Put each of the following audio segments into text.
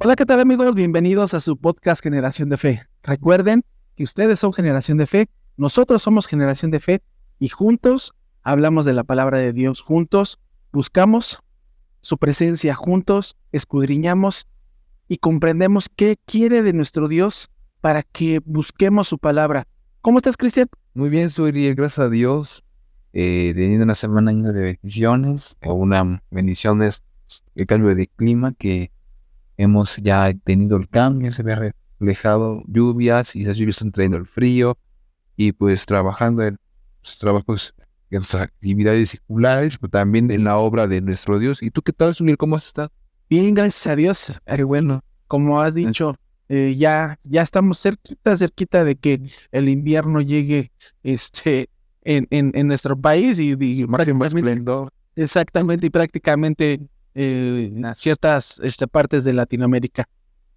Hola, ¿qué tal amigos? Bienvenidos a su podcast Generación de Fe. Recuerden que ustedes son Generación de Fe, nosotros somos Generación de Fe y juntos hablamos de la palabra de Dios, juntos buscamos su presencia, juntos escudriñamos y comprendemos qué quiere de nuestro Dios para que busquemos su palabra. ¿Cómo estás, Cristian? Muy bien, Suri, gracias a Dios. Teniendo una semana llena de bendiciones, una bendición es el cambio de clima, que hemos ya tenido el cambio, se ve reflejado lluvias y esas lluvias están trayendo el frío y pues trabajando en los trabajos, en nuestras actividades seculares, pero también en la obra de nuestro Dios. ¿Y tú qué tal, Suri? ¿Cómo has estado? Bien, gracias a Dios. Bueno, como has dicho, ya estamos cerquita de que el invierno llegue en nuestro país y Máximo esplendor. exactamente y prácticamente a ciertas partes de Latinoamérica.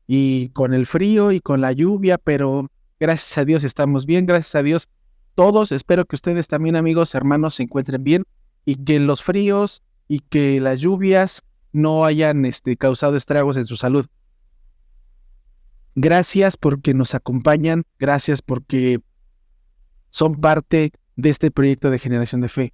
Y con el frío y con la lluvia, pero gracias a Dios estamos bien, gracias a Dios todos. Espero que ustedes también, amigos, hermanos, se encuentren bien y que los fríos y que las lluvias no hayan causado estragos en su salud. Gracias porque nos acompañan, gracias porque son parte de este proyecto de Generación de Fe.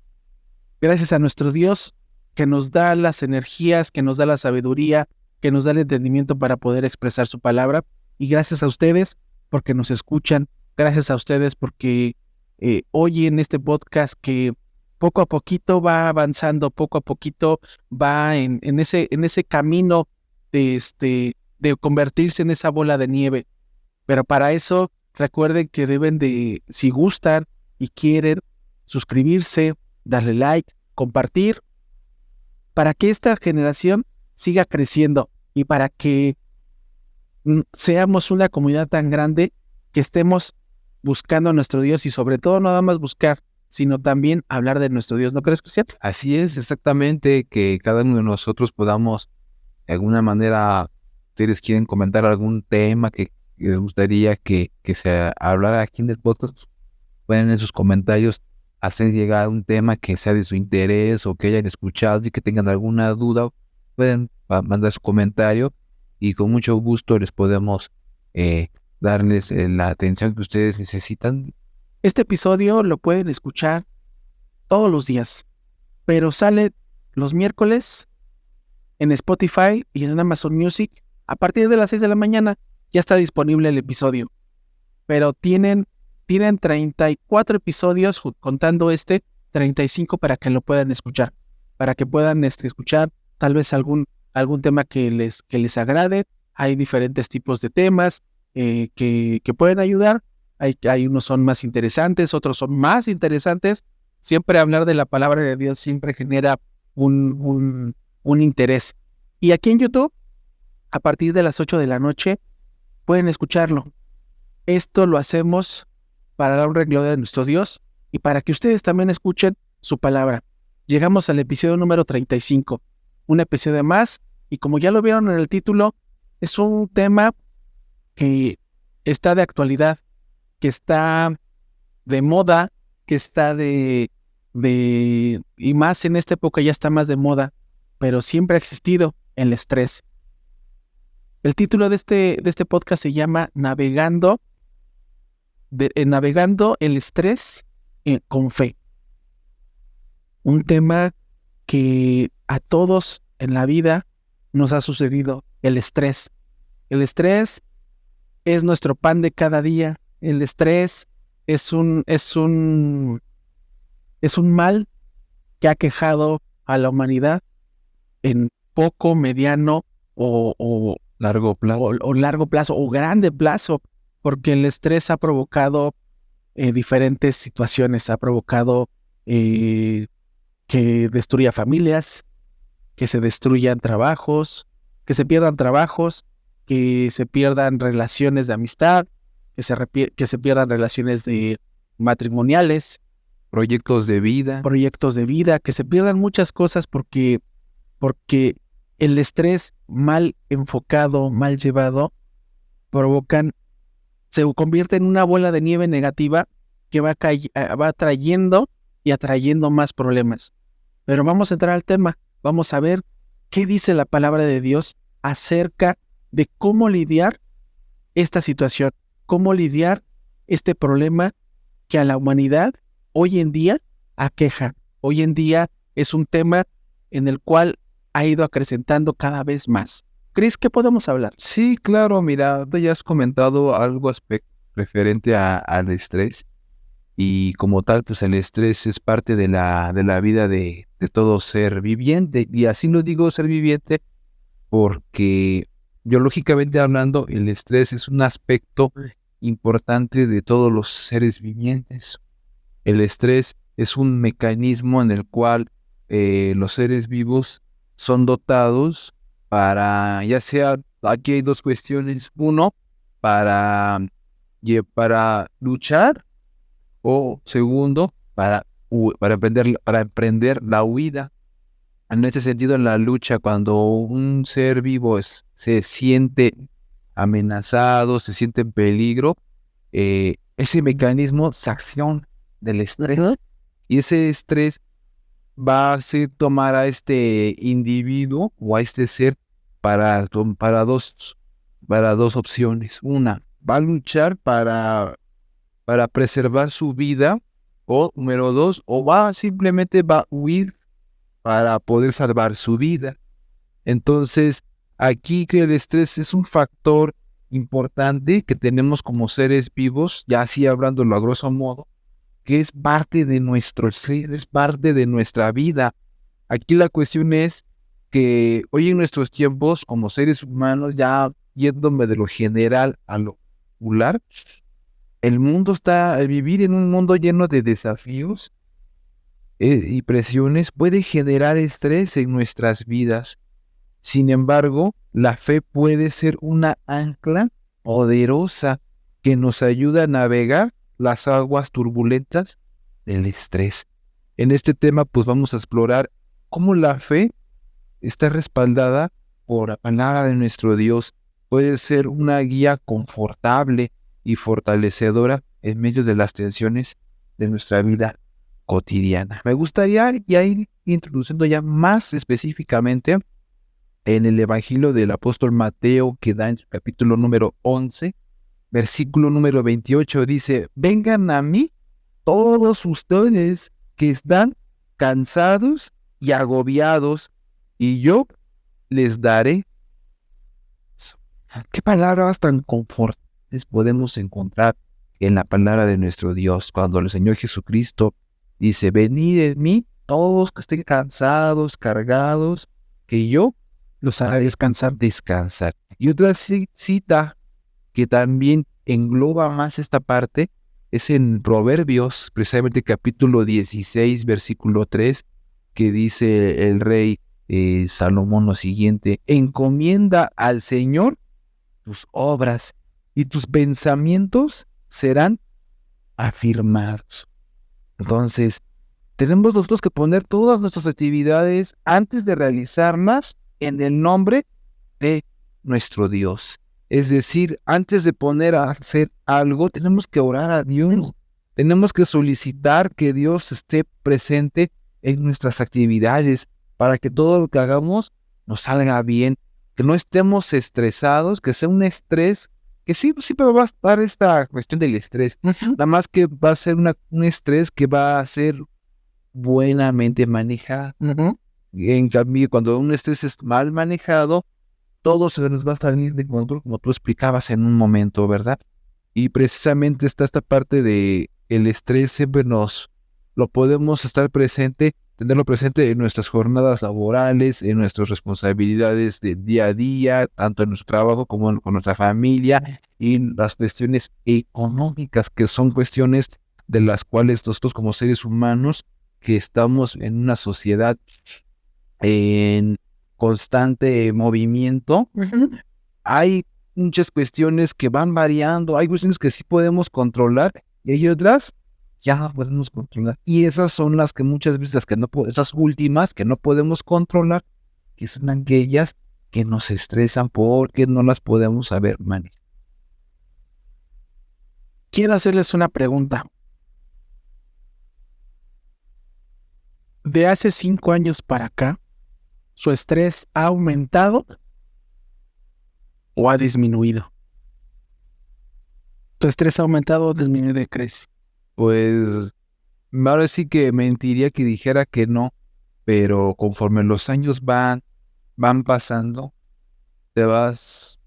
Gracias a nuestro Dios que nos da las energías, que nos da la sabiduría, que nos da el entendimiento para poder expresar su palabra. Y gracias a ustedes porque nos escuchan, gracias a ustedes porque oyen este podcast que poco a poquito va avanzando, poco a poquito va en ese camino de convertirse en esa bola de nieve. Pero para eso recuerden que deben de, si gustan y quieren, suscribirse, darle like, compartir, para que esta generación siga creciendo y para que seamos una comunidad tan grande que estemos buscando a nuestro Dios y sobre todo no nada más buscar, sino también hablar de nuestro Dios. ¿No crees, Cristian? Así es, exactamente, que cada uno de nosotros podamos, de alguna manera, ustedes quieren comentar algún tema que les gustaría que se hablara aquí en el podcast, pueden en sus comentarios hacer llegar un tema que sea de su interés o que hayan escuchado y que tengan alguna duda, pueden mandar su comentario y con mucho gusto les podemos darles la atención que ustedes necesitan. Este episodio lo pueden escuchar todos los días, pero sale los miércoles en Spotify y en Amazon Music. A partir de las 6 de la mañana ya está disponible el episodio, pero tienen 34 episodios, contando 35 para que lo puedan escuchar, para que puedan escuchar tal vez algún tema que les agrade. Hay diferentes tipos de temas que pueden ayudar. Hay unos son más interesantes, otros son más interesantes. Siempre hablar de la palabra de Dios siempre genera un interés. Y aquí en YouTube, a partir de las 8 de la noche, pueden escucharlo. Esto lo hacemos para dar un gloria a nuestro Dios y para que ustedes también escuchen su palabra. Llegamos al episodio número 35, un episodio más, y como ya lo vieron en el título, es un tema que está de actualidad, que está de moda, que está y más en esta época ya está más de moda, pero siempre ha existido el estrés. El título de este podcast se llama Navegando el estrés con fe. Un tema que a todos en la vida nos ha sucedido, el estrés. El estrés es nuestro pan de cada día. El estrés es un mal que ha aquejado a la humanidad en poco, mediano o Largo plazo. O largo plazo o grande plazo, porque el estrés ha provocado diferentes situaciones, ha provocado que destruya familias, que se destruyan trabajos, que se pierdan trabajos, que se pierdan relaciones de amistad, que se pierdan relaciones matrimoniales, Proyectos de vida, que se pierdan muchas cosas porque el estrés mal enfocado, mal llevado, se convierte en una bola de nieve negativa que va atrayendo y atrayendo más problemas. Pero vamos a entrar al tema, vamos a ver qué dice la palabra de Dios acerca de cómo lidiar esta situación, cómo lidiar este problema que a la humanidad hoy en día aqueja. Hoy en día es un tema en el cual ha ido acrecentando cada vez más. Chris, ¿qué podemos hablar? Sí, claro, mira, tú ya has comentado algo referente al estrés y como tal, pues el estrés es parte de la vida de todo ser viviente y así lo digo ser viviente porque biológicamente hablando, el estrés es un aspecto importante de todos los seres vivientes. El estrés es un mecanismo en el cual los seres vivos son dotados para, ya sea, aquí hay dos cuestiones. Uno, para, para luchar o segundo, para emprender la huida. En ese sentido, en la lucha, cuando un ser vivo se siente amenazado, se siente en peligro, ese mecanismo se acciona del estrés. Y ese estrés va a hacer tomar a este individuo o a este ser para dos opciones. Una, va a luchar para preservar su vida, o número dos, o simplemente va a huir para poder salvar su vida. Entonces, aquí que el estrés es un factor importante que tenemos como seres vivos, ya así hablándolo a grosso modo, que es parte de nuestro ser, es parte de nuestra vida. Aquí la cuestión es que hoy en nuestros tiempos, como seres humanos, ya yéndome de lo general a lo popular, el vivir en un mundo lleno de desafíos y presiones puede generar estrés en nuestras vidas. Sin embargo, la fe puede ser una ancla poderosa que nos ayuda a navegar las aguas turbulentas del estrés. En este tema, pues vamos a explorar cómo la fe está respaldada por la palabra de nuestro Dios. Puede ser una guía confortable y fortalecedora en medio de las tensiones de nuestra vida cotidiana. Me gustaría ya ir introduciendo ya más específicamente en el Evangelio del apóstol Mateo, que da en su capítulo número 11, versículo número 28, dice: vengan a mí todos ustedes que están cansados y agobiados, y yo les daré. ¿Qué palabras tan confortantes podemos encontrar en la palabra de nuestro Dios cuando el Señor Jesucristo dice: venid en mí todos que estén cansados, cargados, que yo los hará descansar? Y otra cita que también engloba más esta parte es en Proverbios, precisamente capítulo 16, versículo 3, que dice el rey Salomón lo siguiente: encomienda al Señor tus obras y tus pensamientos serán afirmados. Entonces, tenemos nosotros que poner todas nuestras actividades antes de realizarlas en el nombre de nuestro Dios. Es decir, antes de poner a hacer algo, tenemos que orar a Dios. Tenemos que solicitar que Dios esté presente en nuestras actividades para que todo lo que hagamos nos salga bien, que no estemos estresados, que sea un estrés, que sí, siempre va a estar esta cuestión del estrés, nada más que va a ser un estrés que va a ser buenamente manejado. En cambio, cuando un estrés es mal manejado, todo se nos va a salir de control, como tú explicabas en un momento, ¿verdad? Y precisamente está esta parte de el estrés, siempre lo podemos tenerlo presente en nuestras jornadas laborales, en nuestras responsabilidades del día a día, tanto en nuestro trabajo como con nuestra familia, y en las cuestiones económicas, que son cuestiones de las cuales nosotros como seres humanos, que estamos en una sociedad en constante movimiento, hay muchas cuestiones que van variando, hay cuestiones que sí podemos controlar y hay otras ya no podemos controlar. Y esas son las que muchas veces, esas últimas que no podemos controlar, que son aquellas que nos estresan porque no las podemos saber manejar. Quiero hacerles una pregunta. De hace 5 años para acá, ¿su estrés ha aumentado o ha disminuido? ¿Tu estrés ha aumentado o disminuido, crees? Pues ahora sí que mentiría que dijera que no, pero conforme los años van pasando, te vas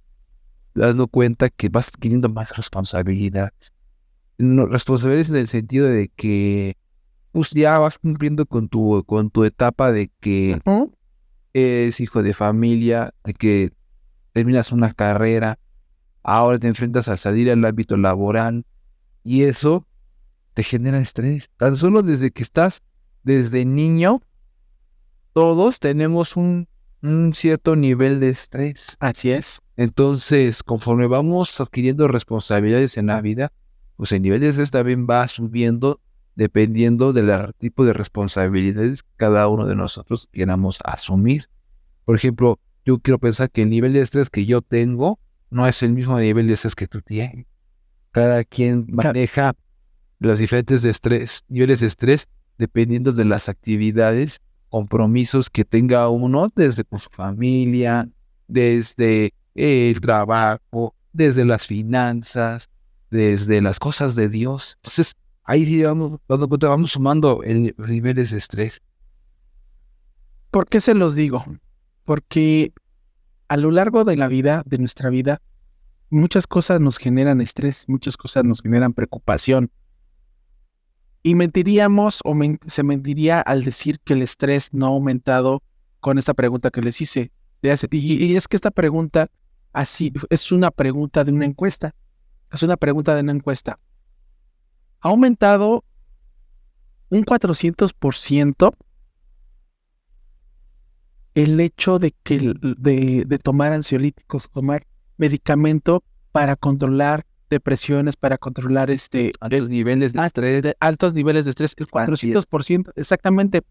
dando cuenta que vas adquiriendo más responsabilidades. No, responsabilidades en el sentido de que pues ya vas cumpliendo con tu etapa de que Ujú. eres hijo de familia, de que terminas una carrera, ahora te enfrentas al salir al ámbito laboral y eso te genera estrés. Tan solo desde que estás desde niño, todos tenemos un cierto nivel de estrés. Así es. Entonces, conforme vamos adquiriendo responsabilidades en la vida, pues el nivel de estrés también va subiendo dependiendo del tipo de responsabilidades que cada uno de nosotros queramos asumir. Por ejemplo, yo quiero pensar que el nivel de estrés que yo tengo no es el mismo nivel de estrés que tú tienes. Cada quien maneja los diferentes niveles de estrés dependiendo de las actividades, compromisos que tenga uno desde con su familia, desde el trabajo, desde las finanzas, desde las cosas de Dios. Entonces, ahí sí vamos sumando los niveles de estrés. ¿Por qué se los digo? Porque a lo largo de la vida, de nuestra vida, muchas cosas nos generan estrés, muchas cosas nos generan preocupación. Y mentiríamos o se mentiría al decir que el estrés no ha aumentado con esta pregunta que les hice. Y es que esta pregunta así es una pregunta de una encuesta. Es una pregunta de una encuesta. Ha aumentado un 400% el hecho de que de tomar ansiolíticos, tomar medicamento para controlar depresiones, para controlar Altos niveles de estrés. altos niveles de estrés, el 400%, exactamente.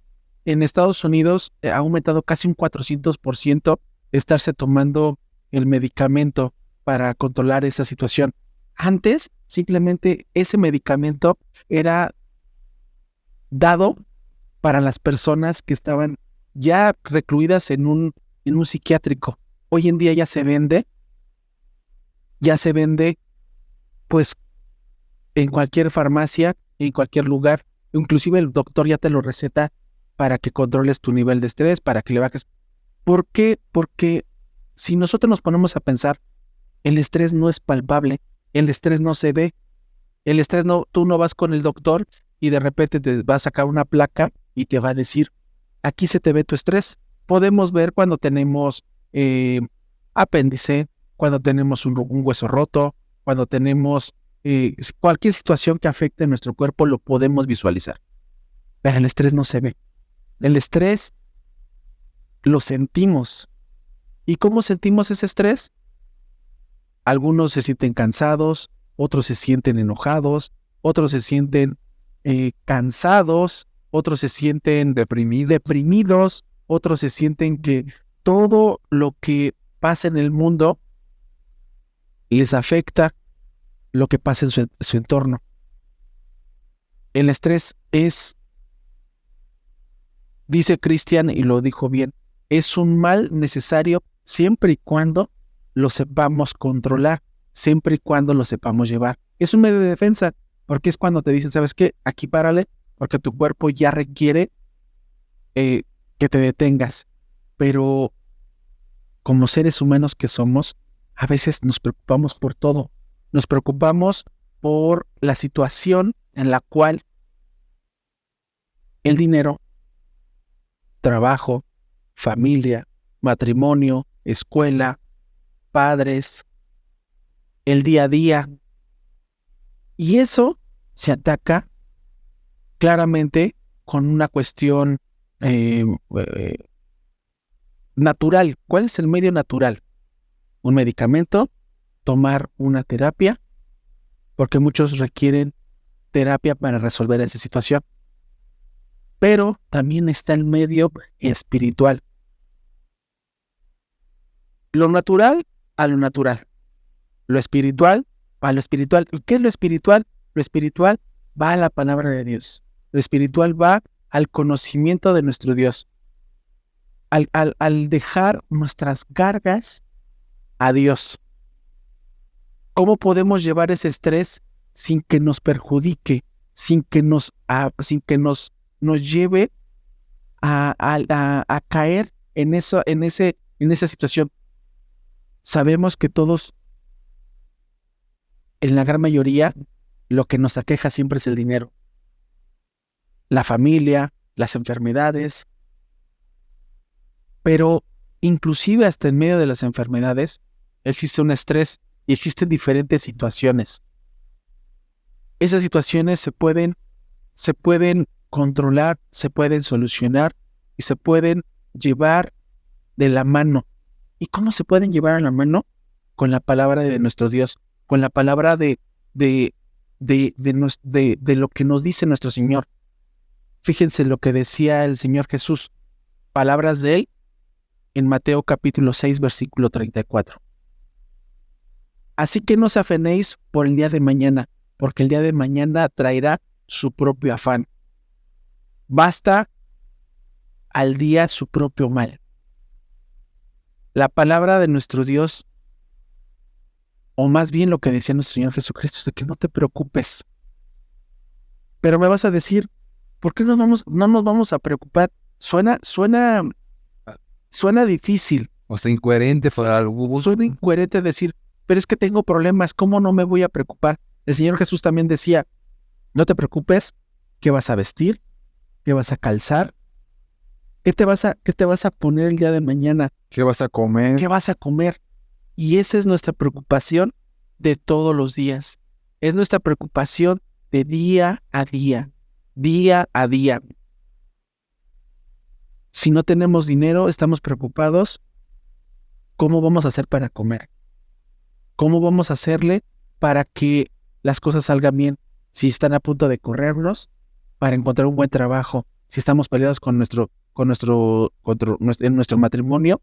En Estados Unidos ha aumentado casi un 400% estarse tomando el medicamento para controlar esa situación. Antes, simplemente ese medicamento era dado para las personas que estaban ya recluidas en un psiquiátrico. Hoy en día ya se vende, pues en cualquier farmacia, en cualquier lugar, inclusive el doctor ya te lo receta para que controles tu nivel de estrés, para que le bajes. ¿Por qué? Porque si nosotros nos ponemos a pensar, el estrés no es palpable, el estrés no se ve, el estrés no, tú no vas con el doctor y de repente te va a sacar una placa y te va a decir, aquí se te ve tu estrés. Podemos ver cuando tenemos apéndice, cuando tenemos un hueso roto, cuando tenemos cualquier situación que afecte a nuestro cuerpo, lo podemos visualizar. Pero el estrés no se ve. El estrés lo sentimos. ¿Y cómo sentimos ese estrés? Algunos se sienten cansados, otros se sienten enojados, otros se sienten cansados, otros se sienten deprimidos, otros se sienten que todo lo que pasa en el mundo les afecta lo que pasa en su entorno. El estrés es, dice Cristian, y lo dijo bien, es un mal necesario siempre y cuando lo sepamos controlar, siempre y cuando lo sepamos llevar. Es un medio de defensa, porque es cuando te dicen, ¿sabes qué? Aquí párale, porque tu cuerpo ya requiere que te detengas. Pero como seres humanos que somos, a veces nos preocupamos por todo. Nos preocupamos por la situación en la cual el dinero, trabajo, familia, matrimonio, escuela, padres, el día a día. Y eso se ataca claramente con una cuestión natural. ¿Cuál es el medio natural? Un medicamento, tomar una terapia, porque muchos requieren terapia para resolver esa situación. Pero también está el medio espiritual. Lo natural a lo natural. Lo espiritual a lo espiritual. ¿Y qué es lo espiritual? Lo espiritual va a la palabra de Dios. Lo espiritual va al conocimiento de nuestro Dios. Al dejar nuestras cargas a Dios. ¿Cómo podemos llevar ese estrés sin que nos perjudique, sin que nos lleve a caer en esa situación? Sabemos que todos, en la gran mayoría, lo que nos aqueja siempre es el dinero, la familia, las enfermedades, pero inclusive hasta en medio de las enfermedades existe un estrés y existen diferentes situaciones. Esas situaciones se pueden controlar, se pueden solucionar y se pueden llevar de la mano. ¿Y cómo se pueden llevar a la mano? Con la palabra de nuestro Dios, con la palabra de lo que nos dice nuestro Señor. Fíjense lo que decía el Señor Jesús, palabras de Él, en Mateo capítulo 6, versículo 34. Así que no os afanéis por el día de mañana, porque el día de mañana traerá su propio afán. Basta al día su propio mal. La palabra de nuestro Dios, o más bien lo que decía nuestro Señor Jesucristo, es de que no te preocupes. Pero me vas a decir, ¿por qué no nos vamos a preocupar? Suena difícil. O sea, incoherente para algunos. Suena incoherente decir, pero es que tengo problemas, ¿cómo no me voy a preocupar? El Señor Jesús también decía, no te preocupes, ¿qué vas a vestir? ¿Qué vas a calzar? ¿Qué te vas a poner el día de mañana? ¿Qué vas a comer? ¿Qué vas a comer? Y esa es nuestra preocupación de todos los días. Es nuestra preocupación de día a día, día a día. Si no tenemos dinero, estamos preocupados. ¿Cómo vamos a hacer para comer? ¿Cómo vamos a hacerle para que las cosas salgan bien? Si están a punto de corrernos, para encontrar un buen trabajo. Si estamos peleados en nuestro matrimonio,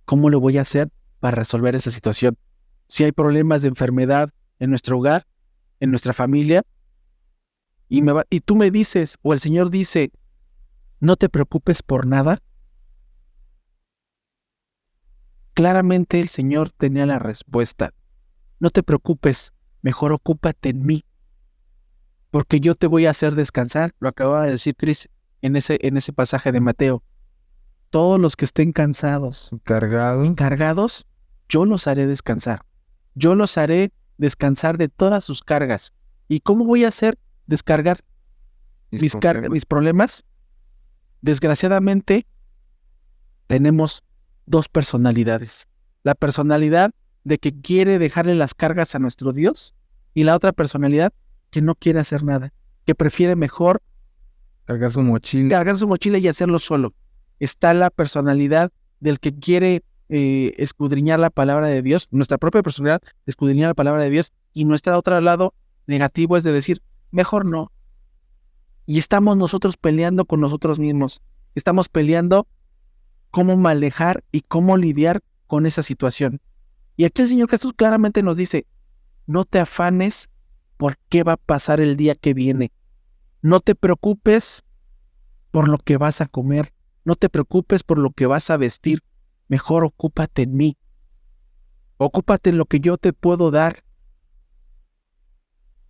¿cómo lo voy a hacer para resolver esa situación? Si hay problemas de enfermedad en nuestro hogar, en nuestra familia, y tú me dices, o el Señor dice, no te preocupes por nada. Claramente el Señor tenía la respuesta. No te preocupes, mejor ocúpate en mí, porque yo te voy a hacer descansar. Lo acababa de decir Chris en ese pasaje de Mateo. Todos los que estén cansados, cargados, yo los haré descansar. Yo los haré descansar de todas sus cargas. ¿Y cómo voy a hacer descargar mis problemas? Desgraciadamente, tenemos dos personalidades. La personalidad de que quiere dejarle las cargas a nuestro Dios y la otra personalidad que no quiere hacer nada, que prefiere mejor cargar su mochila y hacerlo solo. Está la personalidad del que quiere escudriñar la palabra de Dios, nuestra propia personalidad, escudriñar la palabra de Dios, y nuestro otro lado negativo es de decir, mejor no. Y estamos nosotros peleando con nosotros mismos. Estamos peleando cómo manejar y cómo lidiar con esa situación. Y aquí el Señor Jesús claramente nos dice, no te afanes por qué va a pasar el día que viene. No te preocupes por lo que vas a comer. No te preocupes por lo que vas a vestir. Mejor ocúpate en mí. Ocúpate en lo que yo te puedo dar.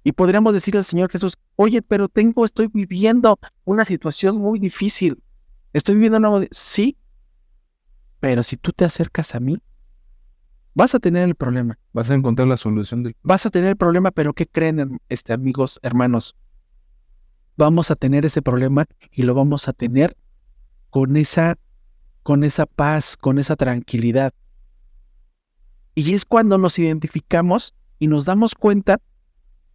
Y podríamos decirle al Señor Jesús, oye, pero estoy viviendo una situación muy difícil. Estoy viviendo una... Sí, pero si tú te acercas a mí, vas a tener el problema. Vas a encontrar la solución. Vas a tener el problema, pero ¿qué creen, amigos, hermanos? Vamos a tener ese problema y lo vamos a tener con esa paz, con esa tranquilidad. Y es cuando nos identificamos y nos damos cuenta,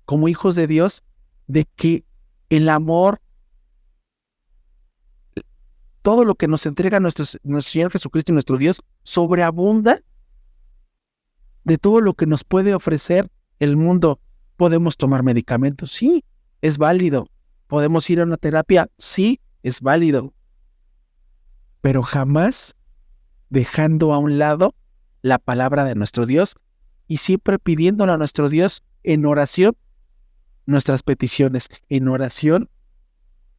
como hijos de Dios, de que el amor, todo lo que nos entrega nuestro Señor Jesucristo y nuestro Dios, sobreabunda de todo lo que nos puede ofrecer el mundo. ¿Podemos tomar medicamentos? Sí, es válido. ¿Podemos ir a una terapia? Sí, es válido. Pero jamás dejando a un lado la palabra de nuestro Dios y siempre pidiéndole a nuestro Dios en oración nuestras peticiones, en oración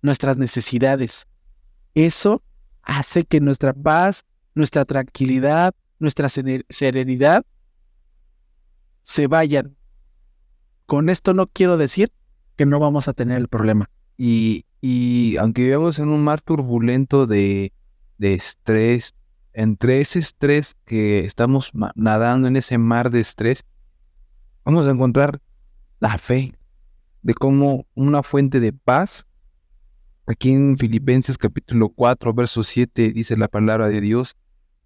nuestras necesidades. Eso hace que nuestra paz, nuestra tranquilidad, nuestra serenidad se vayan. Con esto no quiero decir que no vamos a tener el problema. Y aunque vivamos en un mar turbulento de estrés, entre ese estrés que estamos nadando en ese mar de estrés, vamos a encontrar la fe de cómo una fuente de paz. Aquí en Filipenses capítulo 4, verso 7 dice la palabra de Dios: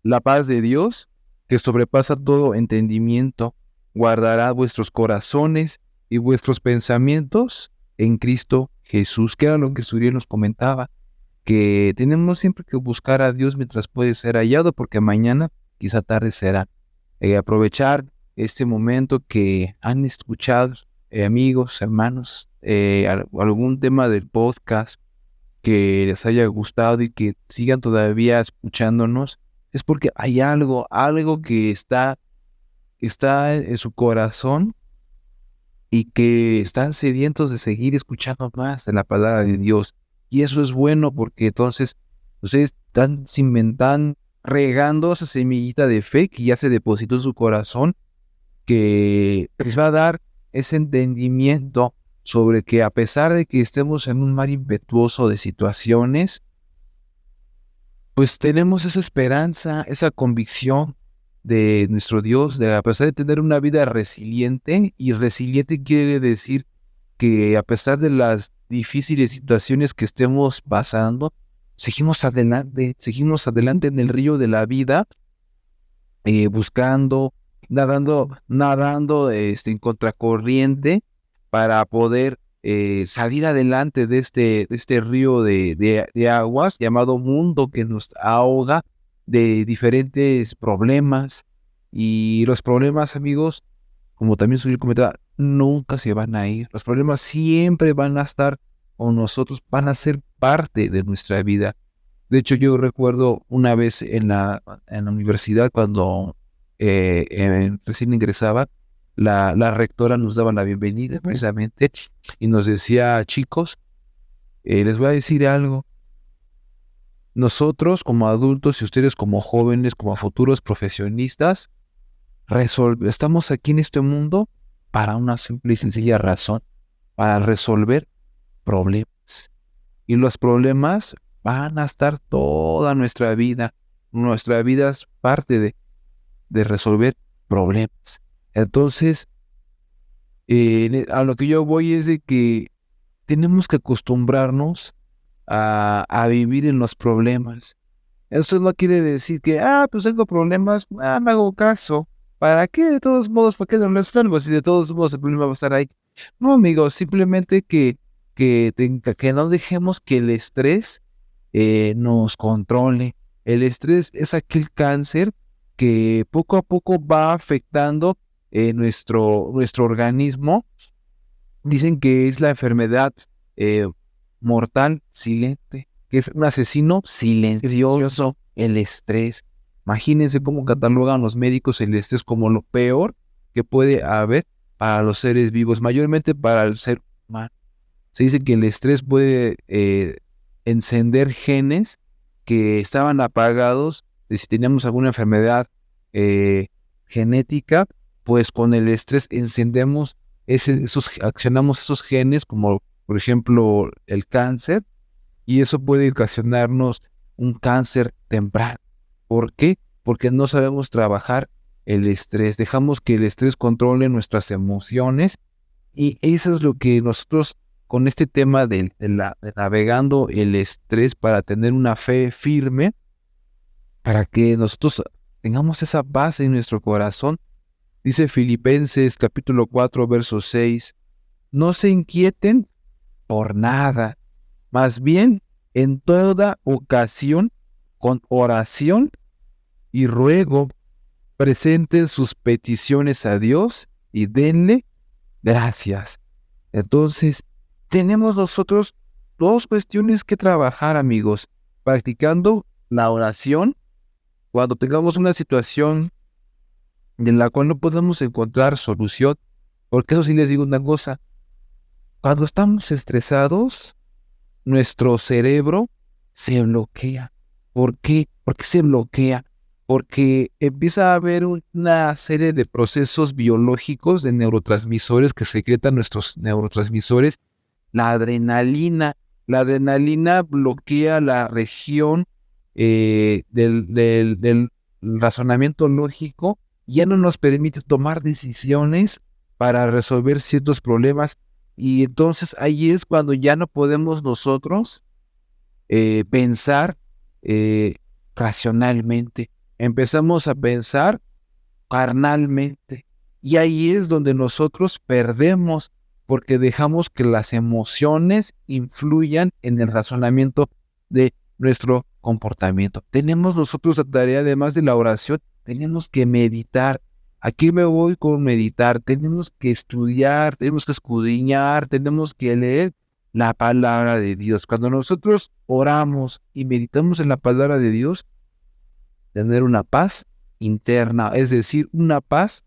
la paz de Dios, que sobrepasa todo entendimiento, guardará vuestros corazones y vuestros pensamientos en Cristo Jesús. Que era lo que Suriel nos comentaba, que tenemos siempre que buscar a Dios mientras puede ser hallado, porque mañana quizá tarde será. Aprovechar este momento que han escuchado, amigos, hermanos, algún tema del podcast que les haya gustado y que sigan todavía escuchándonos, es porque hay algo que está en su corazón y que están sedientos de seguir escuchando más de la palabra de Dios. Y eso es bueno, porque entonces ustedes están cimentando, regando esa semillita de fe que ya se depositó en su corazón, que les va a dar ese entendimiento sobre que, a pesar de que estemos en un mar impetuoso de situaciones, pues tenemos esa esperanza, esa convicción de nuestro Dios, de, a pesar de tener una vida resiliente. Y resiliente quiere decir que, a pesar de las difíciles situaciones que estemos pasando, seguimos adelante en el río de la vida, buscando, nadando en contracorriente, para poder salir adelante de este río de aguas llamado mundo, que nos ahoga de diferentes problemas. Y los problemas, amigos, como también Suri comentaba, nunca se van a ir. Los problemas siempre van a estar con nosotros, van a ser parte de nuestra vida. De hecho, yo recuerdo una vez en la universidad, cuando recién ingresaba, la rectora nos daba la bienvenida precisamente y nos decía: chicos, les voy a decir algo. Nosotros como adultos y ustedes como jóvenes, como futuros profesionistas, estamos aquí en este mundo para una simple y sencilla razón: para resolver problemas. Y los problemas van a estar toda nuestra vida. Nuestra vida es parte de resolver problemas. Entonces, a lo que yo voy es de que tenemos que acostumbrarnos a vivir en los problemas. Eso no quiere decir que, pues tengo problemas, no hago caso. ¿Para qué? De todos modos, ¿para qué no lo resuelvo? Si de todos modos el problema va a estar ahí. No, amigos, simplemente que no dejemos que el estrés nos controle. El estrés es aquel cáncer que poco a poco va afectando nuestro organismo. Dicen que es la enfermedad mortal silente, que es un asesino silencioso, el estrés. Imagínense cómo catalogan los médicos el estrés como lo peor que puede haber para los seres vivos, mayormente para el ser humano. Se dice que el estrés puede encender genes que estaban apagados, de si teníamos alguna enfermedad genética, pues con el estrés accionamos esos genes, como por ejemplo el cáncer, y eso puede ocasionarnos un cáncer temprano. ¿Por qué? Porque no sabemos trabajar el estrés, dejamos que el estrés controle nuestras emociones, y eso es lo que nosotros, con este tema de navegando el estrés para tener una fe firme, para que nosotros tengamos esa paz en nuestro corazón. Dice Filipenses capítulo 4, verso 6, no se inquieten por nada, más bien en toda ocasión, con oración y ruego, presenten sus peticiones a Dios y denle gracias. Entonces, tenemos nosotros dos cuestiones que trabajar, amigos: practicando la oración cuando tengamos una situación en la cual no podemos encontrar solución. Porque eso sí les digo una cosa: cuando estamos estresados, nuestro cerebro se bloquea. ¿Por qué? Porque se bloquea porque empieza a haber una serie de procesos biológicos de neurotransmisores que secretan nuestros neurotransmisores. La adrenalina bloquea la región del razonamiento lógico, ya no nos permite tomar decisiones para resolver ciertos problemas, y entonces ahí es cuando ya no podemos nosotros pensar racionalmente. Empezamos a pensar carnalmente, y ahí es donde nosotros perdemos, porque dejamos que las emociones influyan en el razonamiento de nuestro comportamiento. Tenemos nosotros la tarea, además de la oración, tenemos que meditar. Aquí me voy con meditar. Tenemos que estudiar, tenemos que escudriñar, tenemos que leer la palabra de Dios. Cuando nosotros oramos y meditamos en la palabra de Dios, tener una paz interna, es decir, una paz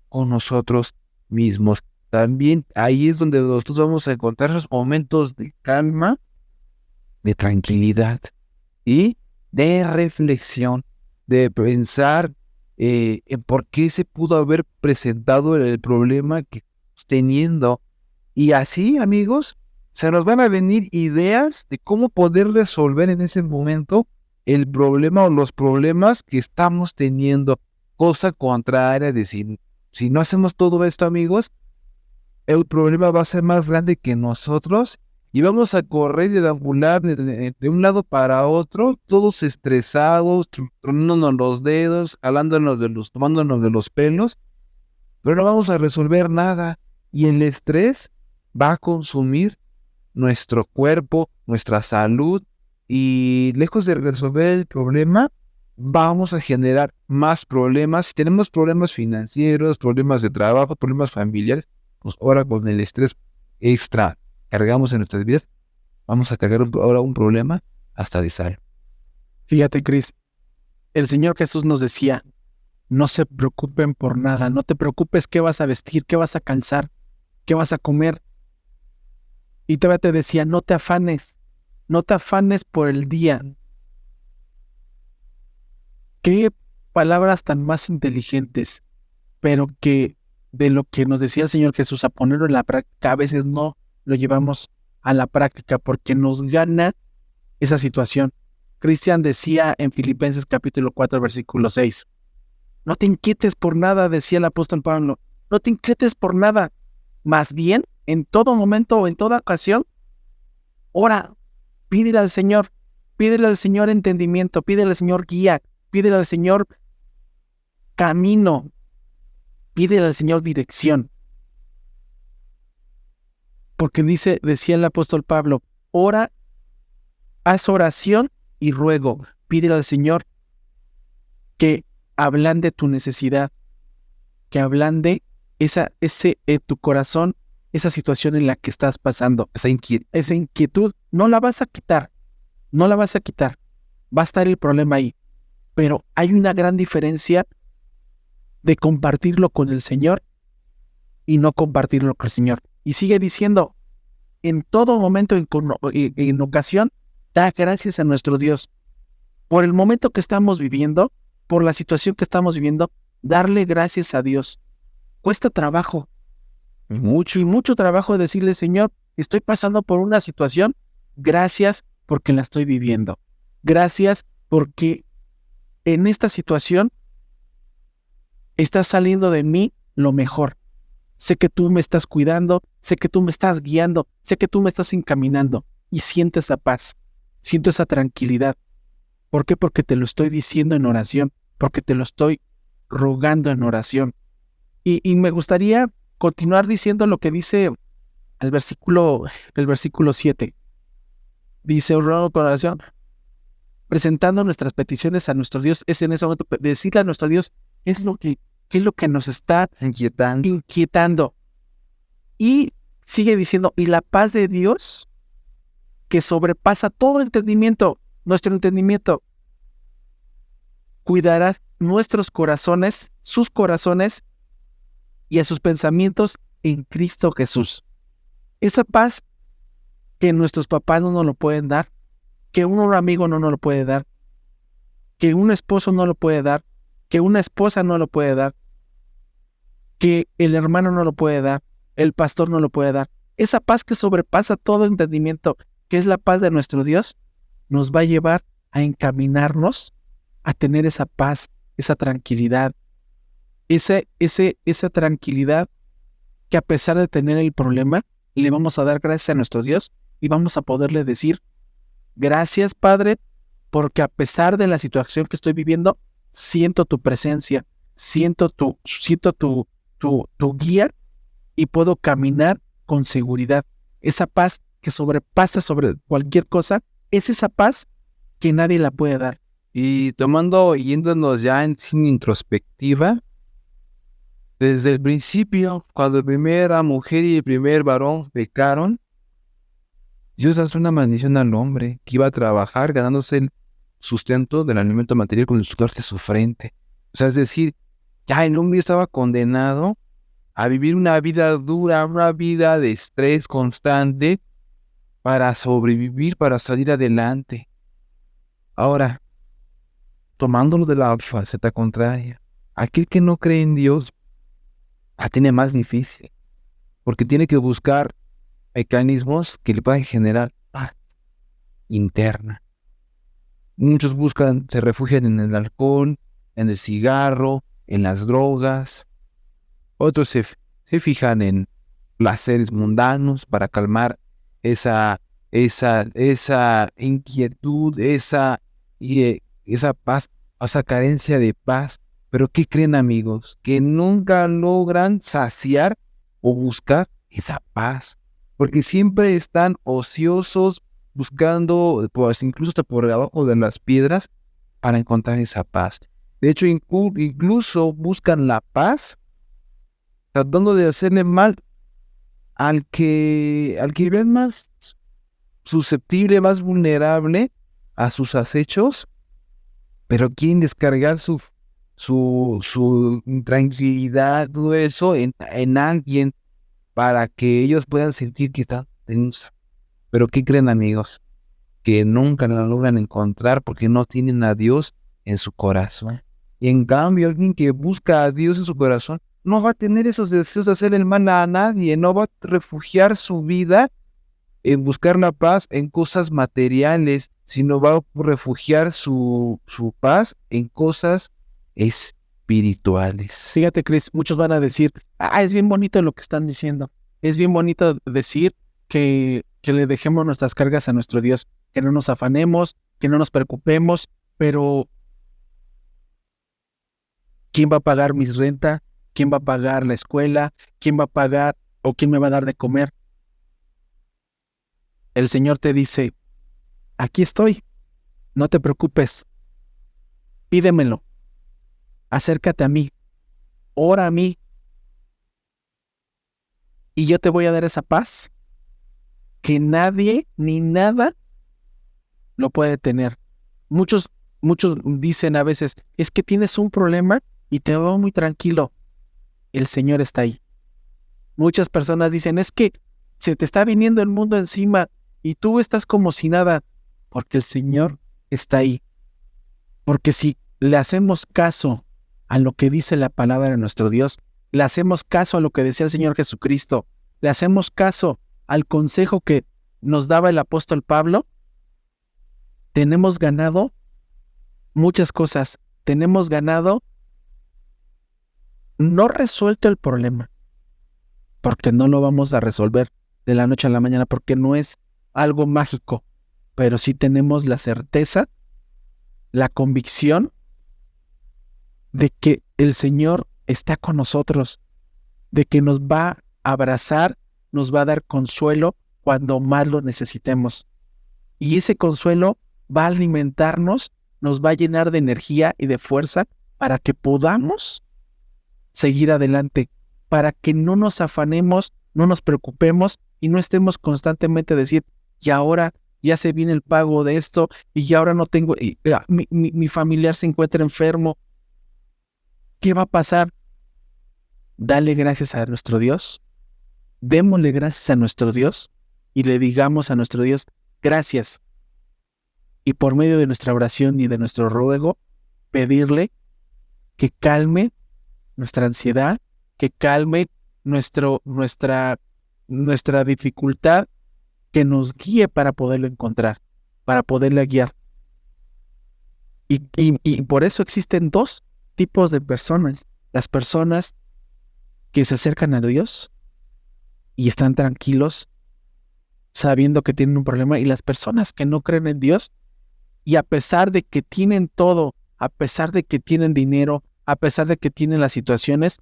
con nosotros mismos. También ahí es donde nosotros vamos a encontrar esos momentos de calma, de tranquilidad y de reflexión, de pensar en por qué se pudo haber presentado el problema que estamos teniendo. Y así, amigos, se nos van a venir ideas de cómo poder resolver en ese momento el problema o los problemas que estamos teniendo. Cosa contraria de si no hacemos todo esto, amigos, el problema va a ser más grande que nosotros y vamos a correr y deambular de un lado para otro, todos estresados, tronándonos los dedos, tomándonos de los pelos, pero no vamos a resolver nada, y el estrés va a consumir nuestro cuerpo, nuestra salud, y lejos de resolver el problema, vamos a generar más problemas. Si tenemos problemas financieros, problemas de trabajo, problemas familiares, pues ahora con el estrés extra cargamos en nuestras vidas, vamos a cargar ahora un problema hasta de sal. Fíjate, Cris, el Señor Jesús nos decía, no se preocupen por nada, no te preocupes qué vas a vestir, qué vas a calzar, qué vas a comer. Y todavía te decía, no te afanes por el día. Qué palabras tan más inteligentes, pero que de lo que nos decía el Señor Jesús a ponerlo en la práctica, a veces no lo llevamos a la práctica porque nos gana esa situación. Cristian decía en Filipenses capítulo 4, versículo 6, no te inquietes por nada, decía el apóstol Pablo, no te inquietes por nada, más bien, en todo momento o en toda ocasión, ora, pídele al Señor entendimiento, pídele al Señor guía, pídele al Señor camino, pídele al Señor dirección. Porque decía el apóstol Pablo, ora, haz oración y ruego, pídele al Señor que ablande tu necesidad, que ablande tu corazón, esa situación en la que estás pasando, esa inquietud, no la vas a quitar, va a estar el problema ahí, pero hay una gran diferencia de compartirlo con el Señor y no compartirlo con el Señor. Y sigue diciendo, en todo momento, en ocasión, da gracias a nuestro Dios. Por el momento que estamos viviendo, por la situación que estamos viviendo, darle gracias a Dios. Cuesta trabajo, mucho trabajo decirle, Señor, estoy pasando por una situación, gracias porque la estoy viviendo. Gracias porque en esta situación está saliendo de mí lo mejor. Sé que tú me estás cuidando, sé que tú me estás guiando, sé que tú me estás encaminando y siento esa paz, siento esa tranquilidad. ¿Por qué? Porque te lo estoy diciendo en oración, porque te lo estoy rogando en oración. Y me gustaría continuar diciendo lo que dice el versículo 7. Dice, orando con oración, presentando nuestras peticiones a nuestro Dios, es en ese momento decirle a nuestro Dios qué es lo que nos está inquietando. Y sigue diciendo, y la paz de Dios, que sobrepasa todo entendimiento, nuestro entendimiento, cuidará nuestros corazones, sus corazones y a sus pensamientos en Cristo Jesús. Esa paz que nuestros papás no nos lo pueden dar, que un amigo no nos lo puede dar, que un esposo no lo puede dar, que una esposa no lo puede dar, que el hermano no lo puede dar, el pastor no lo puede dar. Esa paz que sobrepasa todo entendimiento, que es la paz de nuestro Dios, nos va a llevar a encaminarnos a tener esa paz, esa tranquilidad, esa tranquilidad que a pesar de tener el problema, le vamos a dar gracias a nuestro Dios y vamos a poderle decir, gracias Padre, porque a pesar de la situación que estoy viviendo, siento tu presencia, siento tu guía y puedo caminar con seguridad. Esa paz que sobrepasa sobre cualquier cosa, es esa paz que nadie la puede dar. Y yéndonos ya en sin introspectiva, desde el principio, cuando la primera mujer y el primer varón pecaron, Dios hace una maldición al hombre que iba a trabajar ganándose el sustento del alimento material con el sudor de su frente. O sea, es decir, ya el hombre estaba condenado a vivir una vida dura, una vida de estrés constante para sobrevivir, para salir adelante. Ahora, tomándolo de la faceta contraria, aquel que no cree en Dios la tiene más difícil, porque tiene que buscar mecanismos que le puedan generar paz interna. Muchos se refugian en el alcohol, en el cigarro, en las drogas. Otros se fijan en placeres mundanos para calmar esa inquietud, esa paz, esa carencia de paz. Pero ¿qué creen, amigos? Que nunca logran saciar o buscar esa paz, porque siempre están ociosos buscando, pues incluso hasta por debajo de las piedras, para encontrar esa paz. De hecho, incluso buscan la paz tratando de hacerle mal al que ven más susceptible, más vulnerable a sus acechos, pero quieren descargar su intranquilidad, todo eso en alguien para que ellos puedan sentir que están tensos. Pero ¿qué creen, amigos? Que nunca la logran encontrar porque no tienen a Dios en su corazón. Y en cambio, alguien que busca a Dios en su corazón no va a tener esos deseos de hacer el mal a nadie, no va a refugiar su vida en buscar la paz en cosas materiales, sino va a refugiar su paz en cosas espirituales. Fíjate, Chris, muchos van a decir, es bien bonito lo que están diciendo. Es bien bonito decir que le dejemos nuestras cargas a nuestro Dios, que no nos afanemos, que no nos preocupemos, pero ¿quién va a pagar mi renta? ¿Quién va a pagar la escuela? ¿Quién va a pagar o quién me va a dar de comer? El Señor te dice, aquí estoy, no te preocupes, pídemelo, acércate a mí, ora a mí, y yo te voy a dar esa paz que nadie ni nada lo puede tener. Muchos dicen a veces, es que tienes un problema y te veo muy tranquilo. El Señor está ahí. Muchas personas dicen, es que se te está viniendo el mundo encima y tú estás como si nada, porque el Señor está ahí. Porque si le hacemos caso a lo que dice la palabra de nuestro Dios, le hacemos caso a lo que decía el Señor Jesucristo, le hacemos caso al consejo que nos daba el apóstol Pablo, tenemos ganado muchas cosas. Tenemos ganado no resuelto el problema, porque no lo vamos a resolver de la noche a la mañana, porque no es algo mágico, pero sí tenemos la certeza, la convicción de que el Señor está con nosotros, de que nos va a abrazar, nos va a dar consuelo cuando más lo necesitemos. Y ese consuelo va a alimentarnos, nos va a llenar de energía y de fuerza para que podamos seguir adelante, para que no nos afanemos, no nos preocupemos y no estemos constantemente decir, y ahora ya se viene el pago de esto, y ahora no tengo, mi familiar se encuentra enfermo. ¿Qué va a pasar? Dale gracias a nuestro Dios, démosle gracias a nuestro Dios y le digamos a nuestro Dios, gracias. Y por medio de nuestra oración y de nuestro ruego, pedirle que calme nuestra ansiedad, que calme nuestra dificultad, que nos guíe para poderlo encontrar, para poderle guiar. Y por eso existen dos tipos de personas. Las personas que se acercan a Dios y están tranquilos sabiendo que tienen un problema, y las personas que no creen en Dios y a pesar de que tienen todo, a pesar de que tienen dinero, a pesar de que tienen las situaciones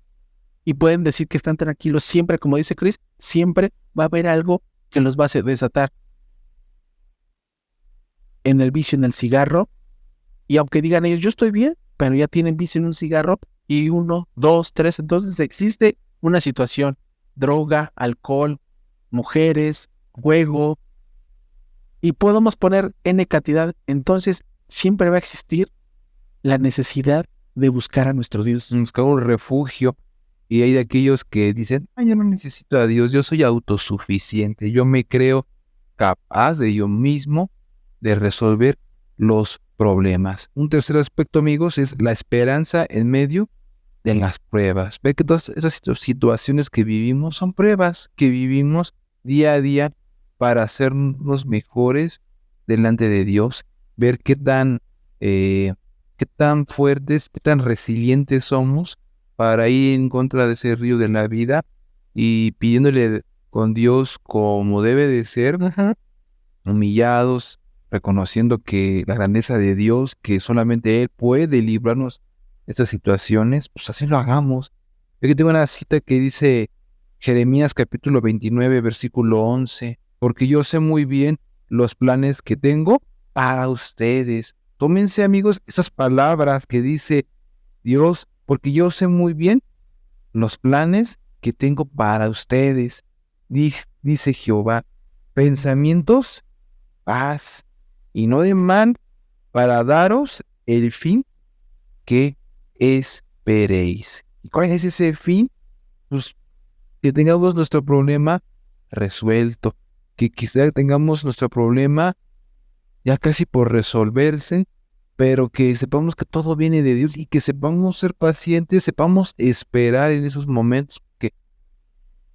y pueden decir que están tranquilos, siempre, como dice Chris, siempre va a haber algo que los va a desatar en el vicio, en el cigarro. Y aunque digan ellos, yo estoy bien, pero ya tienen vicio en un cigarro y 1, 2, 3, entonces existe una situación: droga, alcohol, mujeres, juego, y podemos poner N cantidad. Entonces siempre va a existir la necesidad de buscar a nuestro Dios. Buscar un refugio. Y hay de aquellos que dicen, yo no necesito a Dios, yo soy autosuficiente, yo me creo capaz de yo mismo de resolver los problemas. Un tercer aspecto, amigos, es la esperanza en medio de las pruebas. Ve que todas esas situaciones que vivimos son pruebas que vivimos día a día para hacernos mejores delante de Dios, ver qué tan fuertes, qué tan resilientes somos para ir en contra de ese río de la vida y pidiéndole con Dios como debe de ser, humillados, reconociendo que la grandeza de Dios, que solamente Él puede librarnos de estas situaciones, pues así lo hagamos. Yo aquí tengo una cita que dice Jeremías capítulo 29, versículo 11, porque yo sé muy bien los planes que tengo para ustedes. Tómense, amigos, esas palabras que dice Dios, porque yo sé muy bien los planes que tengo para ustedes. Dice Jehová, pensamientos, paz, y no de mal, para daros el fin que esperéis. ¿Y cuál es ese fin? Pues que tengamos nuestro problema resuelto, que quizá tengamos nuestro problema ya casi por resolverse, pero que sepamos que todo viene de Dios y que sepamos ser pacientes, sepamos esperar en esos momentos, que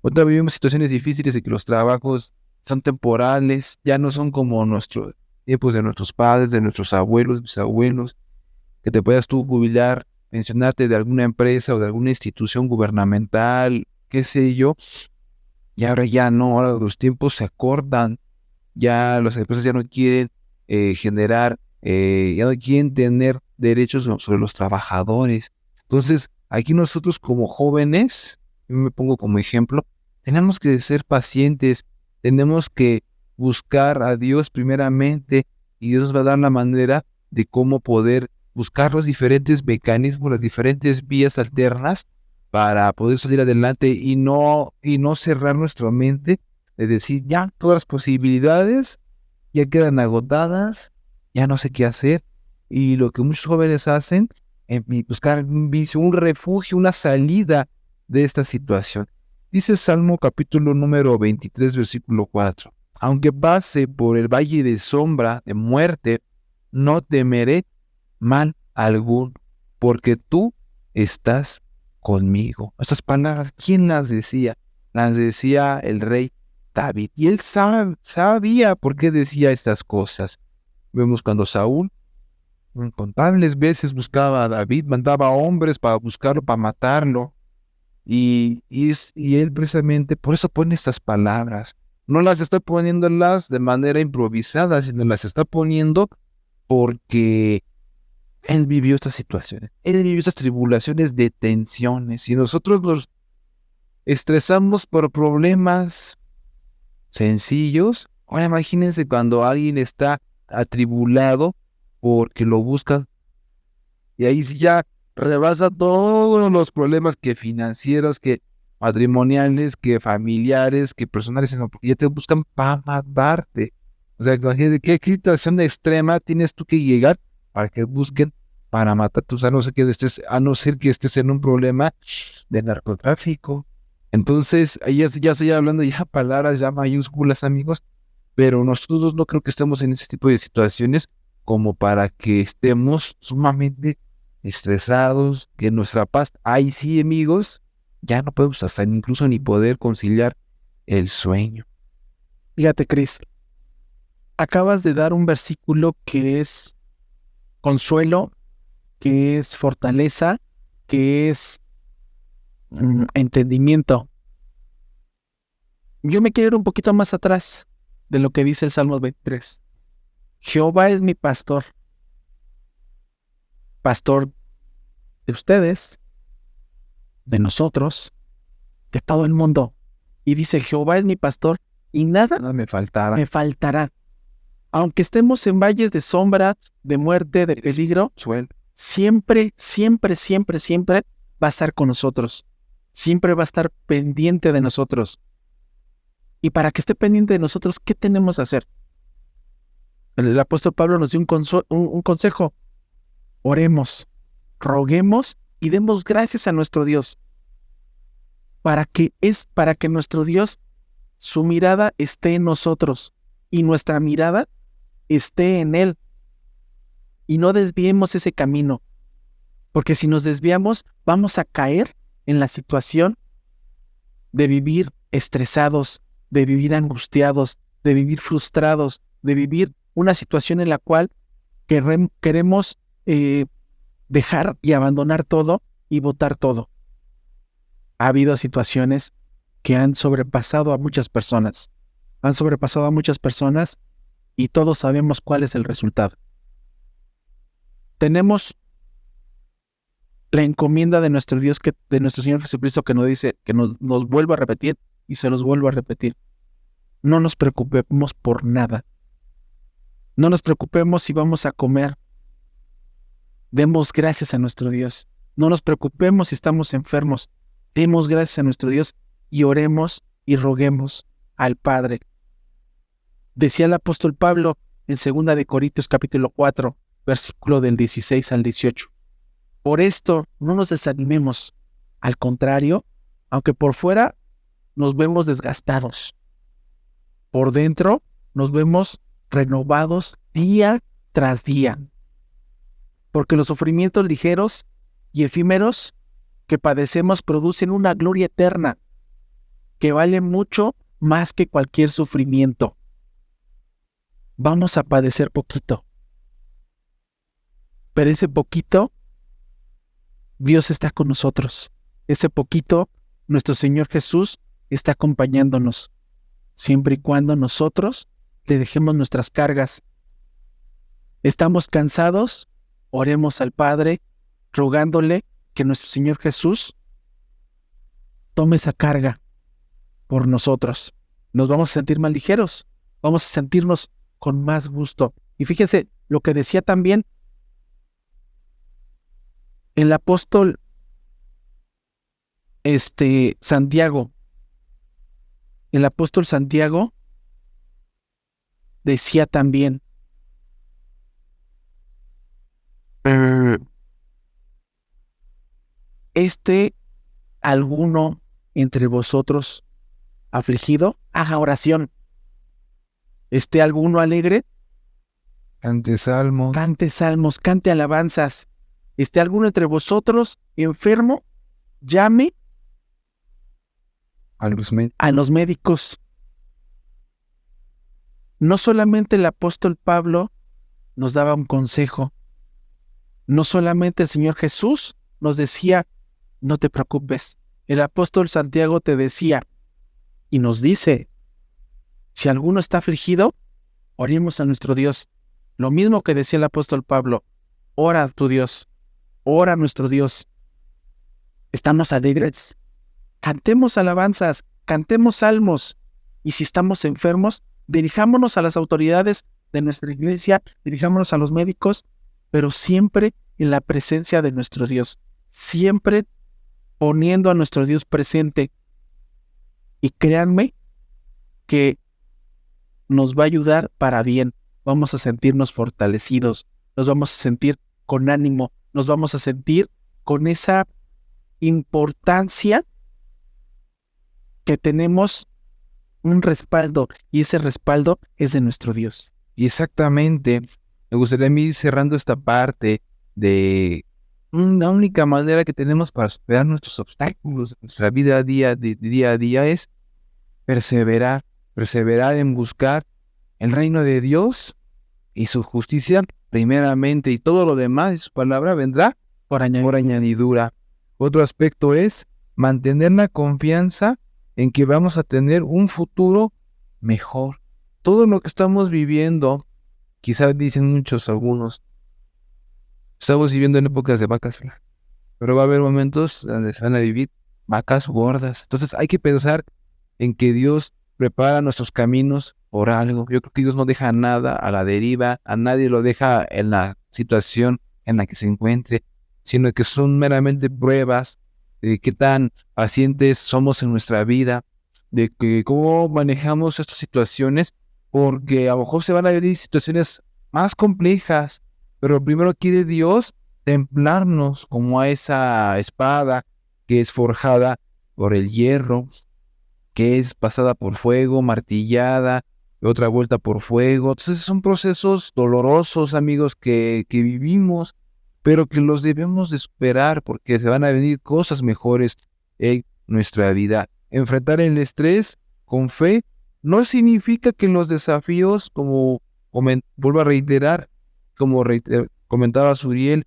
otra vez vivimos situaciones difíciles y que los trabajos son temporales, ya no son como nuestros tiempos de nuestros padres, de nuestros abuelos, bisabuelos, que te puedas tú jubilar, mencionarte de alguna empresa o de alguna institución gubernamental, qué sé yo, y ahora ya no, ahora los tiempos se acortan, ya las empresas ya no quieren generar, ya no quieren tener derechos sobre los trabajadores. Entonces, aquí nosotros como jóvenes, yo me pongo como ejemplo, tenemos que ser pacientes, tenemos que buscar a Dios primeramente, y Dios nos va a dar la manera de cómo poder buscar los diferentes mecanismos, las diferentes vías alternas para poder salir adelante y no cerrar nuestra mente de decir, ya todas las posibilidades ya quedan agotadas, ya no sé qué hacer. Y lo que muchos jóvenes hacen es buscar un vicio, un refugio, una salida de esta situación. Dice Salmo capítulo número 23, versículo 4. Aunque pase por el valle de sombra de muerte, no temeré mal algún, porque tú estás conmigo. Estas palabras, ¿quién las decía? Las decía el rey David. Y él sabía por qué decía estas cosas. Vemos cuando Saúl incontables veces buscaba a David, mandaba hombres para buscarlo, para matarlo. Y él precisamente por eso pone estas palabras. No las está poniéndolas de manera improvisada, sino las está poniendo porque él vivió estas situaciones. Él vivió estas tribulaciones de tensiones. Y nosotros nos estresamos por problemas sencillos. Ahora imagínense cuando alguien está atribulado porque lo buscan. Y ahí sí ya rebasa todos los problemas que financieros, que matrimoniales, que familiares, que personales, sino porque ya te buscan para matarte. O sea, imagínate qué situación extrema tienes tú que llegar para que busquen para matarte. O sea, a no ser que estés en un problema de narcotráfico. Entonces, ahí ya estoy hablando ya palabras ya mayúsculas, amigos, pero nosotros no creo que estemos en ese tipo de situaciones como para que estemos sumamente estresados, que nuestra paz, ahí sí, amigos, ya no podemos hasta incluso ni poder conciliar el sueño. Fíjate, Cris, acabas de dar un versículo que es consuelo, que es fortaleza, que es entendimiento. Yo me quiero ir un poquito más atrás de lo que dice el Salmo 23. Jehová es mi pastor, pastor de ustedes, de nosotros, de todo el mundo. Y dice, Jehová es mi pastor y nada Nada me faltara. me faltará. Aunque estemos en valles de sombra, de muerte, de peligro, siempre, siempre, siempre, siempre va a estar con nosotros. Siempre va a estar pendiente de nosotros. Y para que esté pendiente de nosotros, ¿qué tenemos que hacer? El apóstol Pablo nos dio un consejo. Oremos, roguemos y demos gracias a nuestro Dios. Para que nuestro Dios, su mirada esté en nosotros y nuestra mirada esté en Él. Y no desviemos ese camino. Porque si nos desviamos, vamos a caer en la situación de vivir estresados, de vivir angustiados, de vivir frustrados, de vivir una situación en la cual queremos dejar y abandonar todo y botar todo. Ha habido situaciones que han sobrepasado a muchas personas. Y todos sabemos cuál es el resultado. Tenemos la encomienda de nuestro Dios, de nuestro Señor Jesucristo, que nos dice, que nos vuelvo a repetir y se los vuelvo a repetir. No nos preocupemos por nada. No nos preocupemos si vamos a comer. Demos gracias a nuestro Dios. No nos preocupemos si estamos enfermos. Demos gracias a nuestro Dios y oremos y roguemos al Padre. Decía el apóstol Pablo en 2 de Corintios capítulo 4, versículo del 16 al 18. Por esto no nos desanimemos. Al contrario, aunque por fuera nos vemos desgastados, por dentro nos vemos renovados día tras día. Porque los sufrimientos ligeros y efímeros que padecemos producen una gloria eterna que vale mucho más que cualquier sufrimiento. Vamos a padecer poquito, pero ese poquito Dios está con nosotros. Ese poquito nuestro Señor Jesús está acompañándonos, siempre y cuando nosotros le dejemos nuestras cargas. ¿Estamos cansados? Oremos al Padre, rogándole que nuestro Señor Jesús tome esa carga por nosotros. Nos vamos a sentir más ligeros, vamos a sentirnos con más gusto. Y fíjense lo que decía también el apóstol Santiago. El apóstol Santiago decía también, alguno entre vosotros afligido, haga oración. Alguno alegre, Cante salmos. cante salmos, cante alabanzas. Alguno entre vosotros enfermo, llame A los médicos. a los médicos. No solamente el apóstol Pablo nos daba un consejo, no solamente el Señor Jesús nos decía, no te preocupes. El apóstol Santiago te decía y nos dice, si alguno está afligido, oremos a nuestro Dios. Lo mismo que decía el apóstol Pablo, ora a tu Dios, ora a nuestro Dios. ¿Estamos alegres? Cantemos alabanzas, cantemos salmos. Y si estamos enfermos, dirijámonos a las autoridades de nuestra iglesia, dirijámonos a los médicos, pero siempre en la presencia de nuestro Dios, siempre poniendo a nuestro Dios presente. Y créanme que nos va a ayudar para bien. Vamos a sentirnos fortalecidos, nos vamos a sentir con ánimo, nos vamos a sentir con esa importancia que tenemos un respaldo, y ese respaldo es de nuestro Dios. Y exactamente, me gustaría a mí ir cerrando esta parte de la única manera que tenemos para superar nuestros obstáculos, nuestra vida día a día es perseverar en buscar el reino de Dios y su justicia primeramente, y todo lo demás de su palabra vendrá Por por añadidura. Otro aspecto es mantener la confianza en que vamos a tener un futuro mejor. Todo lo que estamos viviendo, quizás dicen algunos, estamos viviendo en épocas de vacas flacas, pero va a haber momentos donde van a vivir vacas gordas. Entonces hay que pensar en que Dios prepara nuestros caminos por algo. Yo creo que Dios no deja nada a la deriva, a nadie lo deja en la situación en la que se encuentre, sino que son meramente pruebas de qué tan pacientes somos en nuestra vida, de que cómo manejamos estas situaciones, porque a lo mejor se van a vivir situaciones más complejas, pero primero quiere Dios templarnos como a esa espada que es forjada por el hierro, que es pasada por fuego, martillada, otra vuelta por fuego. Entonces son procesos dolorosos, amigos, que vivimos, pero que los debemos de superar porque se van a venir cosas mejores en nuestra vida. Enfrentar el estrés con fe no significa que los desafíos, como vuelvo a reiterar, como comentaba Suriel,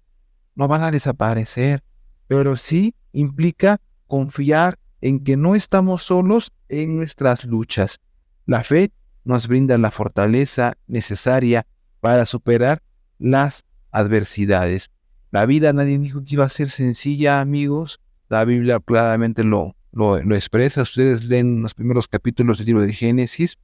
no van a desaparecer, pero sí implica confiar en que no estamos solos en nuestras luchas. La fe nos brinda la fortaleza necesaria para superar las adversidades. La vida nadie dijo que iba a ser sencilla, amigos. La Biblia claramente lo expresa. Ustedes leen los primeros capítulos del libro de Génesis,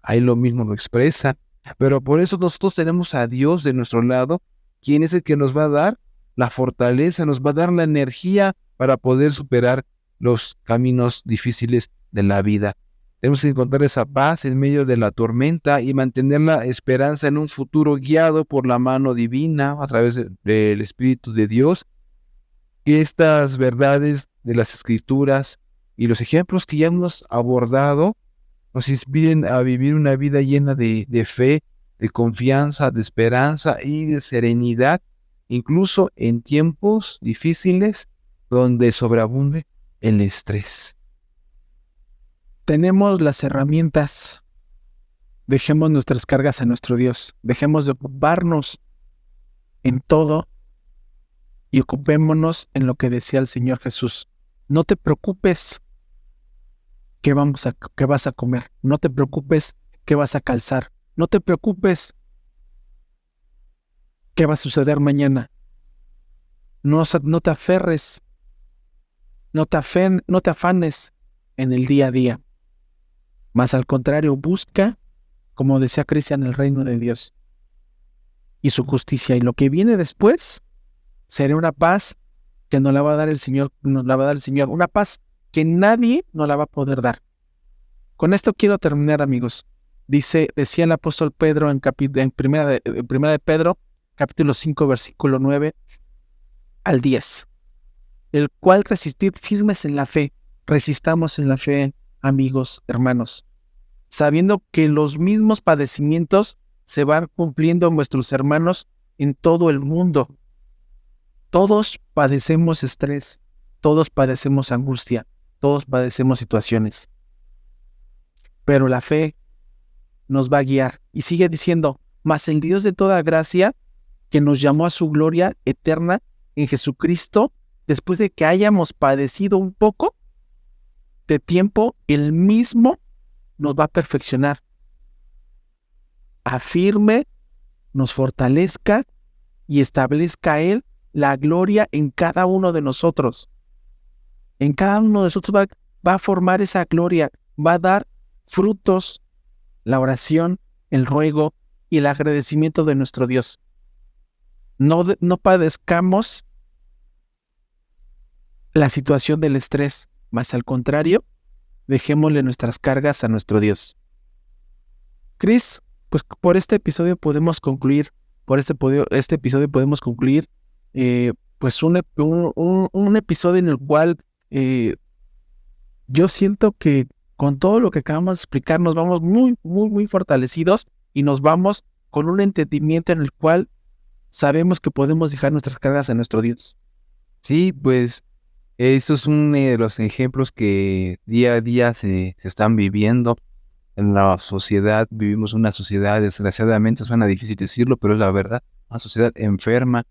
ahí lo mismo lo expresa. Pero por eso nosotros tenemos a Dios de nuestro lado, quien es el que nos va a dar la fortaleza, nos va a dar la energía para poder superar los caminos difíciles de la vida. Tenemos que encontrar esa paz en medio de la tormenta y mantener la esperanza en un futuro guiado por la mano divina a través del Espíritu de Dios. Que estas verdades de las Escrituras y los ejemplos que ya hemos abordado nos inspiren a vivir una vida llena de fe, de confianza, de esperanza y de serenidad, incluso en tiempos difíciles donde sobreabunde el estrés. Tenemos las herramientas. Dejemos nuestras cargas a nuestro Dios. Dejemos de ocuparnos en todo y ocupémonos en lo que decía el Señor Jesús. No te preocupes qué vas a comer. No te preocupes qué vas a calzar. No te preocupes qué va a suceder mañana. No te aferres. No te afanes en el día a día. Más al contrario, busca, como decía Cristian, el reino de Dios y su justicia. Y lo que viene después será una paz que nos la va a dar el Señor, una paz que nadie nos la va a poder dar. Con esto quiero terminar, amigos. Decía el apóstol Pedro en primera de Pedro, capítulo 5, versículo 9 al 10. El cual resistid firmes en la fe. Resistamos en la fe, amigos, hermanos, sabiendo que los mismos padecimientos se van cumpliendo en vuestros hermanos en todo el mundo. Todos padecemos estrés, todos padecemos angustia, todos padecemos situaciones. Pero la fe nos va a guiar. Y sigue diciendo, mas el Dios de toda gracia, que nos llamó a su gloria eterna en Jesucristo, después de que hayamos padecido un poco de tiempo, Él mismo nos va a perfeccionar, afirme, nos fortalezca y establezca Él la gloria en cada uno de nosotros. En cada uno de nosotros va a formar esa gloria, va a dar frutos, la oración, el ruego y el agradecimiento de nuestro Dios. No padezcamos la situación del estrés, más al contrario, dejémosle nuestras cargas a nuestro Dios. Cris, pues por este episodio podemos concluir, pues un episodio en el cual yo siento que con todo lo que acabamos de explicar nos vamos muy, muy, muy fortalecidos y nos vamos con un entendimiento en el cual sabemos que podemos dejar nuestras cargas a nuestro Dios. Sí, pues eso es uno de los ejemplos que día a día se están viviendo en la sociedad. Vivimos una sociedad, desgraciadamente, suena difícil decirlo, pero es la verdad, una sociedad enferma,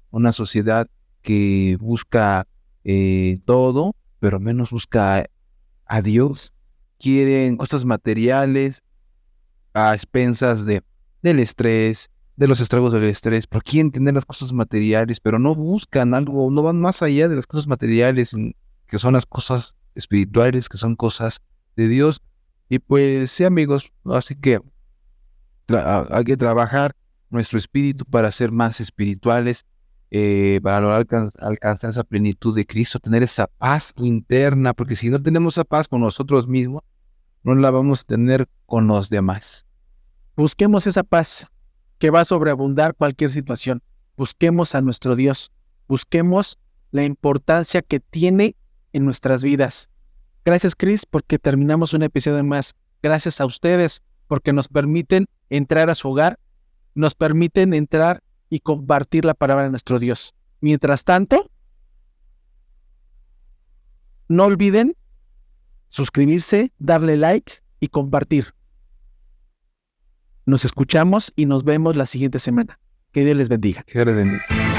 una sociedad que busca todo, pero menos busca a Dios. Quieren cosas materiales a expensas del estrés, de los estragos del estrés, pero quieren tener las cosas materiales, pero no buscan algo, no van más allá de las cosas materiales, que son las cosas espirituales, que son cosas de Dios. Y pues sí, amigos, así que hay que trabajar nuestro espíritu para ser más espirituales, para lograr alcanzar esa plenitud de Cristo, tener esa paz interna, porque si no tenemos esa paz con nosotros mismos, no la vamos a tener con los demás. Busquemos esa paz que va a sobreabundar cualquier situación. Busquemos a nuestro Dios. Busquemos la importancia que tiene en nuestras vidas. Gracias, Chris, porque terminamos un episodio más. Gracias a ustedes porque nos permiten entrar a su hogar, nos permiten entrar y compartir la palabra de nuestro Dios. Mientras tanto, no olviden suscribirse, darle like y compartir. Nos escuchamos y nos vemos la siguiente semana. Que Dios les bendiga. Que Dios les bendiga.